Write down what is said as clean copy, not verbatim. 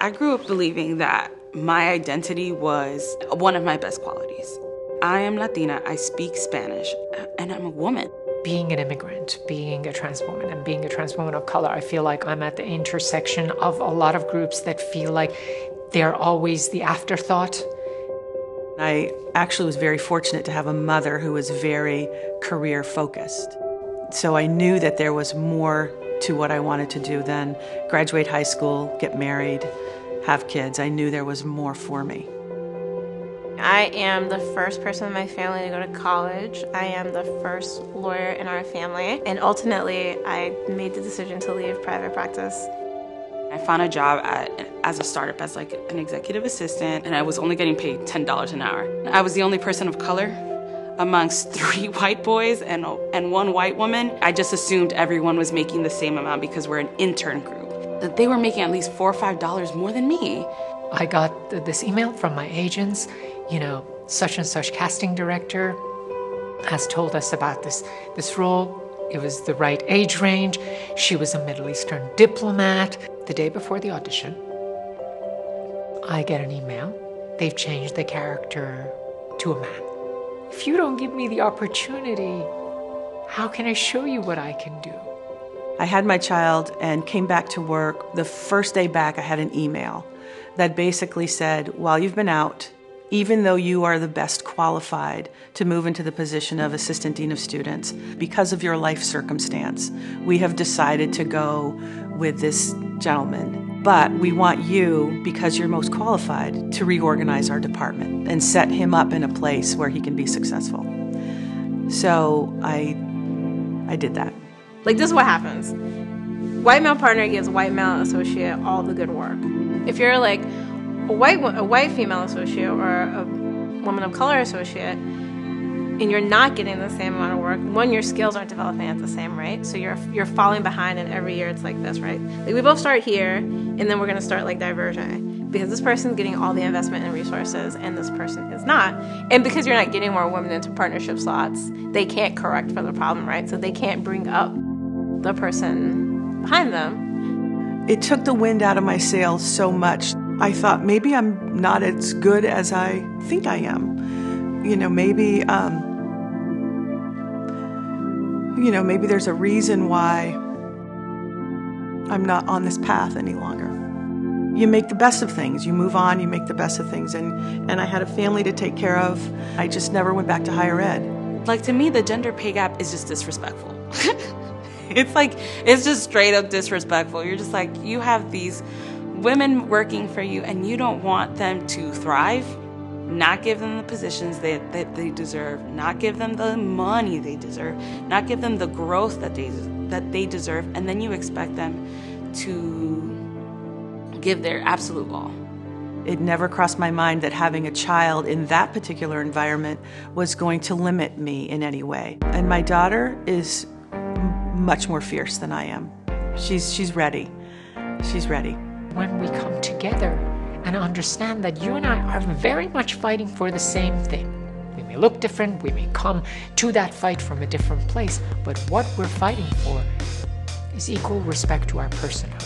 I grew up believing that my identity was one of my best qualities. I am Latina, I speak Spanish, and I'm a woman. Being an immigrant, being a trans woman, and being a trans woman of color, I feel like I'm at the intersection of a lot of groups that feel like they're always the afterthought. I actually was very fortunate to have a mother who was very career-focused. So I knew that there was more to what I wanted to do than graduate high school, get married, have kids. I knew there was more for me. I am the first person in my family to go to college. I am the first lawyer in our family. And ultimately, I made the decision to leave private practice. I found a job as a startup as like an executive assistant, and I was only getting paid $10 an hour. I was the only person of color amongst 3 white boys and 1 white woman. I just assumed everyone was making the same amount because we're an intern group. That they were making at least $4 or $5 more than me. I got this email from my agents, you know, such and such casting director has told us about this role. It was the right age range. She was a Middle Eastern diplomat. The day before the audition, I get an email. They've changed the character to a man. If you don't give me the opportunity, how can I show you what I can do? I had my child and came back to work. The first day back, I had an email that basically said, while you've been out, even though you are the best qualified to move into the position of Assistant Dean of Students, because of your life circumstance, we have decided to go with this gentleman. But we want you, because you're most qualified, to reorganize our department and set him up in a place where he can be successful. So I did that. Like, this is what happens. White male partner gives white male associate all the good work. If you're like a white female associate or a woman of color associate, and you're not getting the same amount of work, one, your skills aren't developing at the same rate, so you're falling behind, and every year it's like this, right? Like, we both start here, and then we're gonna start like diverging, because this person's getting all the investment and resources, and this person is not. And because you're not getting more women into partnership slots, they can't correct for the problem, right? So they can't bring up the person behind them. It took the wind out of my sails so much. I thought maybe I'm not as good as I think I am. You know, maybe there's a reason why I'm not on this path any longer. You make the best of things. You move on, you make the best of things. And I had a family to take care of. I just never went back to higher ed. Like, to me, the gender pay gap is just disrespectful. It's just straight up disrespectful. You're just like, you have these women working for you and you don't want them to thrive, not give them the positions that they deserve, not give them the money they deserve, not give them the growth that they deserve, and then you expect them to give their absolute all. It never crossed my mind that having a child in that particular environment was going to limit me in any way. And my daughter is much more fierce than I am. She's ready. She's ready. When we come together and understand that you and I are very much fighting for the same thing. We may look different, we may come to that fight from a different place, but what we're fighting for is equal respect to our personhood.